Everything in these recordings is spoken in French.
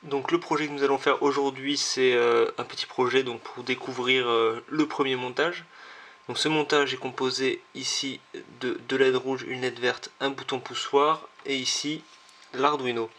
Donc le projet que nous allons faire aujourd'hui, c'est un petit projet donc, pour découvrir le premier montage. Donc ce montage est composé ici de deux LED rouges, une LED verte, un bouton poussoir et ici l'Arduino.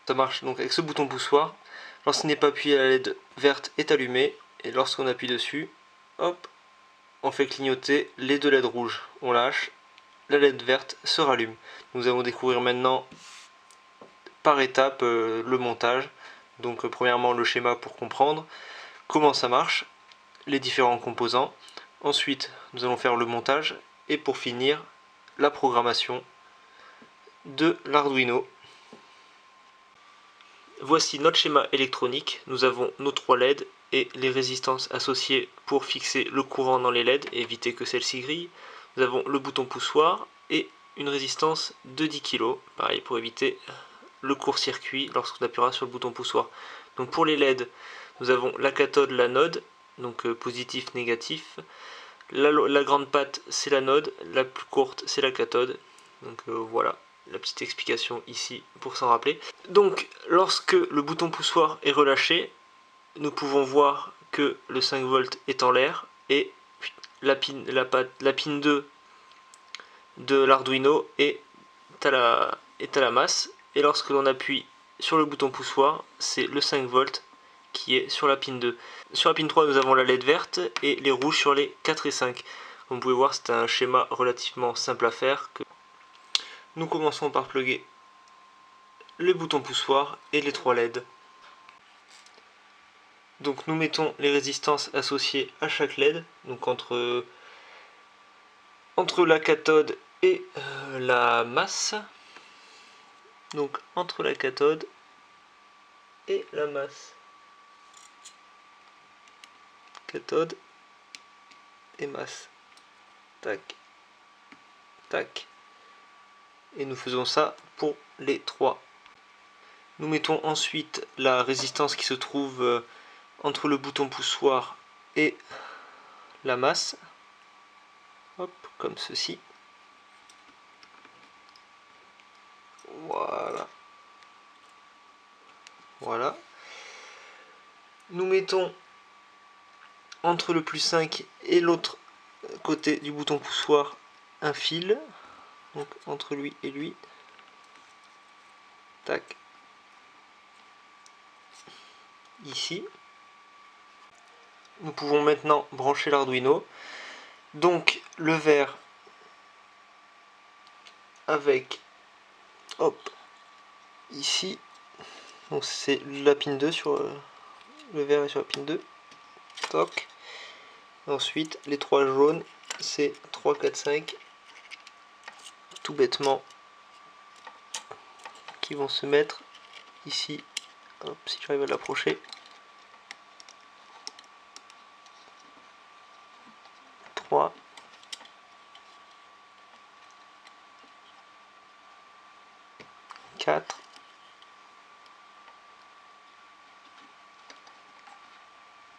Ça marche donc avec ce bouton poussoir. Lorsqu'il n'est pas appuyé, la LED verte est allumée et lorsqu'on appuie dessus, hop, on fait clignoter les deux LED rouges. On lâche, la LED verte se rallume. Nous allons découvrir maintenant par étapes le montage. Donc premièrement le schéma pour comprendre comment ça marche, les différents composants. Ensuite nous allons faire le montage et pour finir la programmation de l'Arduino. Voici notre schéma électronique. Nous avons nos 3 LED et les résistances associées pour fixer le courant dans les LED et éviter que celles-ci grillent. Nous avons le bouton poussoir et une résistance de 10 kg, pareil pour éviter le court-circuit lorsqu'on appuiera sur le bouton poussoir. Donc pour les LED, nous avons la cathode, l'anode, donc positif, négatif. La grande patte, c'est l'anode, la plus courte, c'est la cathode. Donc voilà la petite explication ici pour s'en rappeler. Donc lorsque le bouton poussoir est relâché, nous pouvons voir que le 5 volts est en l'air et la pin 2 de l'Arduino est à la masse. Et lorsque l'on appuie sur le bouton poussoir, c'est le 5 volts qui est sur la pin 2. Sur la pin 3, nous avons la LED verte et les rouges sur les 4 et 5. Comme vous pouvez voir, c'est un schéma relativement simple à faire. Nous commençons par plugger les boutons poussoir et les 3 LED. Donc nous mettons les résistances associées à chaque LED, donc entre la cathode et la masse. Donc entre la cathode et la masse. Cathode et masse. Tac, tac. Et nous faisons ça pour les 3. Nous mettons ensuite la résistance qui se trouve entre le bouton poussoir et la masse. Hop, comme ceci. Voilà. Voilà. Nous mettons entre le plus 5 et l'autre côté du bouton poussoir un fil. Donc entre lui et lui. Tac. Ici. Nous pouvons maintenant brancher l'Arduino. Donc le vert avec, hop, ici, donc c'est la pin 2 sur le vert est sur la pin 2. Toc. Ensuite les 3 jaunes, c'est 3, 4, 5, tout bêtement, qui vont se mettre ici. Hop, si j'arrive à l'approcher. 3. Quatre.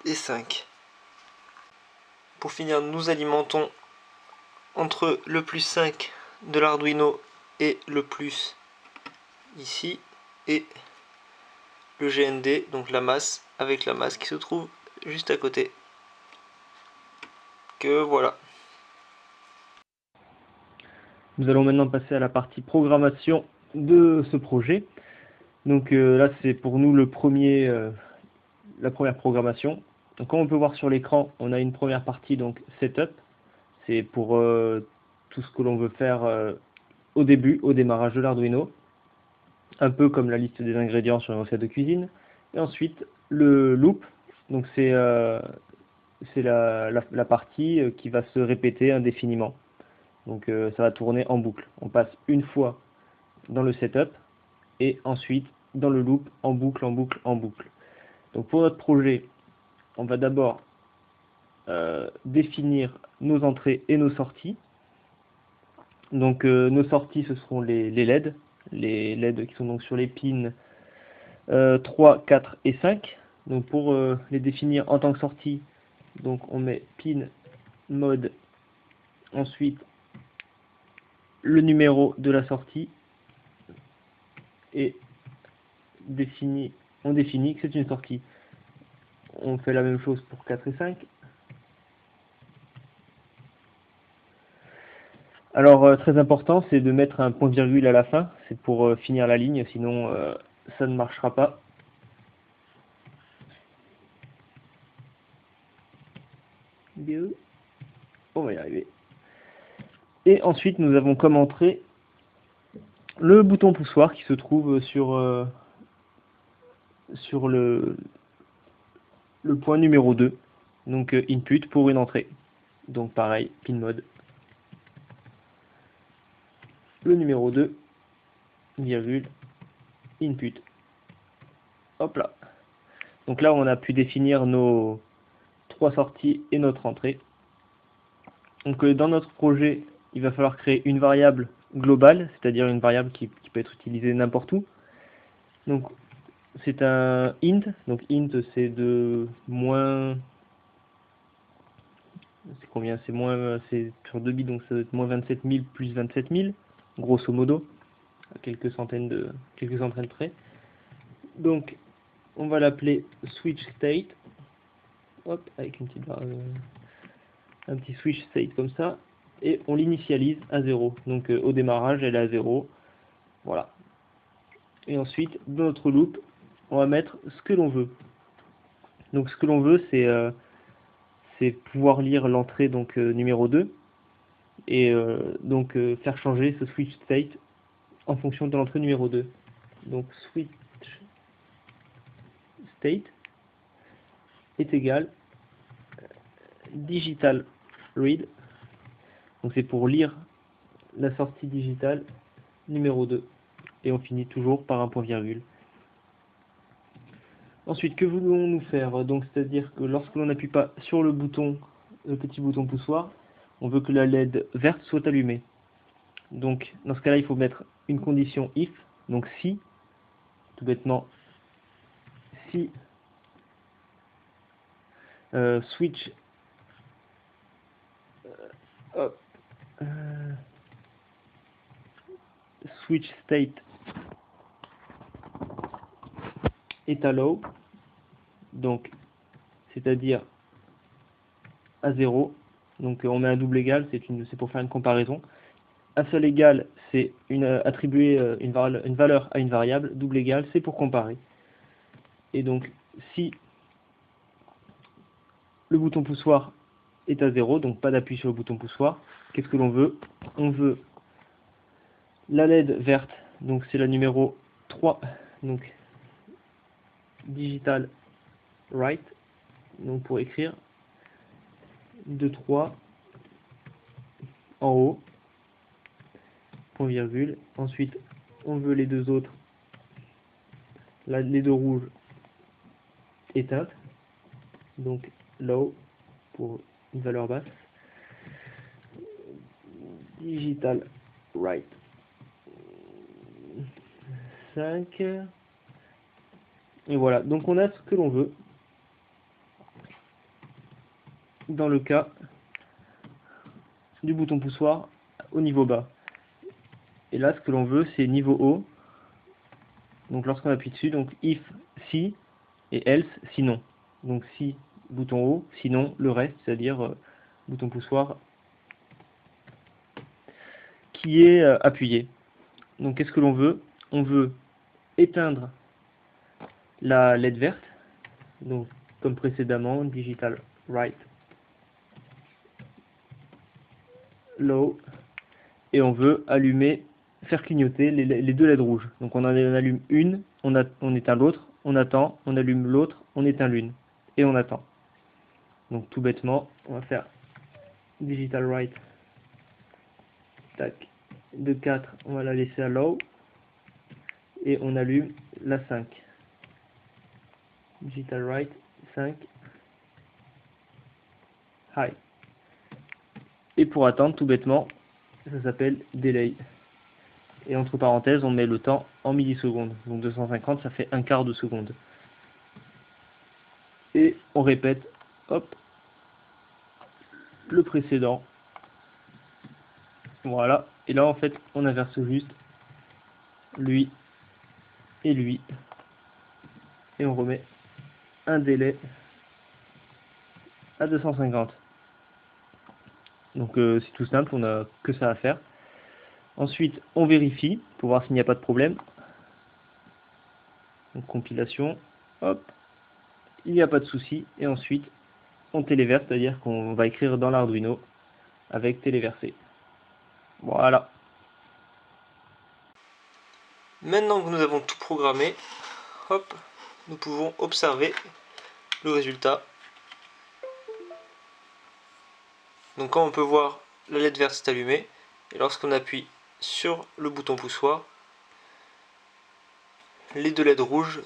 Et 5. Pour finir, nous alimentons entre le plus 5 de l'Arduino et le plus ici et le GND, donc la masse, avec la masse qui se trouve juste à côté. Que voilà. Nous allons maintenant passer à la partie programmation de ce projet. Donc là c'est pour nous la première programmation. Donc comme on peut voir sur l'écran, on a une première partie donc setup. C'est pour tout ce que l'on veut faire au début, au démarrage de l'Arduino. Un peu comme la liste des ingrédients sur une recette de cuisine. Et ensuite le loop. Donc c'est la partie qui va se répéter indéfiniment. Donc ça va tourner en boucle. On passe une fois dans le setup et ensuite dans le loop en boucle, en boucle, en boucle. Donc pour notre projet, on va d'abord définir nos entrées et nos sorties. Donc nos sorties, ce seront les LED. Les LED qui sont donc sur les pins 3, 4 et 5. Donc pour les définir en tant que sortie, donc on met pin mode, ensuite le numéro de la sortie et on définit que c'est une sortie. On fait la même chose pour 4 et 5. Alors, très important, c'est de mettre un point-virgule à la fin. C'est pour finir la ligne, sinon ça ne marchera pas. On va y arriver. Et ensuite, nous avons comme entrée le bouton poussoir qui se trouve sur le point numéro 2. Donc, input pour une entrée. Donc, pareil, pin mode. Le numéro 2, virgule, input. Hop là. Donc là, on a pu définir nos 3 sorties et notre entrée. Donc dans notre projet, il va falloir créer une variable globale, c'est-à-dire une variable qui peut être utilisée n'importe où. Donc c'est un int, donc int c'est de moins... C'est combien? C'est sur 2 bits, donc ça doit être moins 27 000 plus 27 000, grosso modo, à quelques centaines près. Donc on va l'appeler switch state, hop, avec un petit switch state comme ça, et on l'initialise à 0. Donc au démarrage, elle est à 0. Voilà. Et ensuite, dans notre loop, on va mettre ce que l'on veut. Donc ce que l'on veut, c'est pouvoir lire l'entrée donc numéro 2 et donc faire changer ce switch state en fonction de l'entrée numéro 2. Donc switch state est égal digital read. Donc c'est pour lire la sortie digitale numéro 2. Et on finit toujours par un point virgule. Ensuite, que voulons-nous faire? Donc, c'est-à-dire que lorsque l'on n'appuie pas sur le petit bouton poussoir, on veut que la LED verte soit allumée. Donc, dans ce cas-là, il faut mettre une condition if, donc si, tout bêtement, si switch switch state est à low, donc c'est-à-dire à 0. Donc on met un double égal, c'est pour faire une comparaison. Un seul égal, c'est attribuer une valeur à une variable. Double égal, c'est pour comparer. Et donc si le bouton poussoir est à 0, donc pas d'appui sur le bouton poussoir, qu'est-ce que l'on veut? On veut la LED verte, donc c'est la numéro 3, donc digital write, donc pour écrire 2, 3 en haut, point virgule. Ensuite, on veut les deux autres, les deux rouges éteintes, donc low pour une valeur basse, digital write 5. Et voilà, donc on a ce que l'on veut dans le cas du bouton poussoir au niveau bas. Et là, ce que l'on veut, c'est niveau haut. Donc lorsqu'on appuie dessus, donc if, si, et else, sinon. Donc si, bouton haut, sinon le reste, c'est-à-dire bouton poussoir qui est appuyé. Donc qu'est-ce que l'on veut? On veut éteindre la LED verte, donc comme précédemment, digital write low, et on veut allumer, faire clignoter les deux LED rouges. Donc on en allume une, on éteint l'autre, on attend, on allume l'autre, on éteint l'une, et on attend. Donc tout bêtement, on va faire digital write, tac, de 4, on va la laisser à low, et on allume la 5. Digital write 5 high. Et pour attendre, tout bêtement, ça s'appelle delay. Et entre parenthèses, on met le temps en millisecondes. Donc 250, ça fait un quart de seconde. Et on répète, hop, le précédent. Voilà. Et là, en fait, on inverse juste lui et lui. et on remet un délai à 250. Donc c'est tout simple, on n'a que ça à faire. Ensuite, on vérifie pour voir s'il n'y a pas de problème. Donc compilation, hop, il n'y a pas de souci. Et ensuite, on téléverse, c'est-à-dire qu'on va écrire dans l'Arduino avec téléverser. Voilà. Maintenant que nous avons tout programmé, hop, nous pouvons observer le résultat. Donc quand on peut voir la LED verte s'est allumée, et lorsqu'on appuie sur le bouton poussoir, les deux LED rouges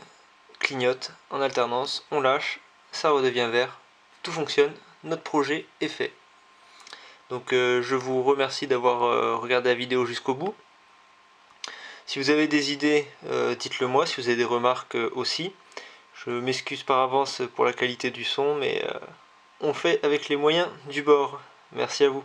clignotent en alternance, on lâche, ça redevient vert, tout fonctionne, notre projet est fait. Donc je vous remercie d'avoir regardé la vidéo jusqu'au bout. Si vous avez des idées, dites-le moi, si vous avez des remarques aussi. Je m'excuse par avance pour la qualité du son, mais on fait avec les moyens du bord. Merci à vous.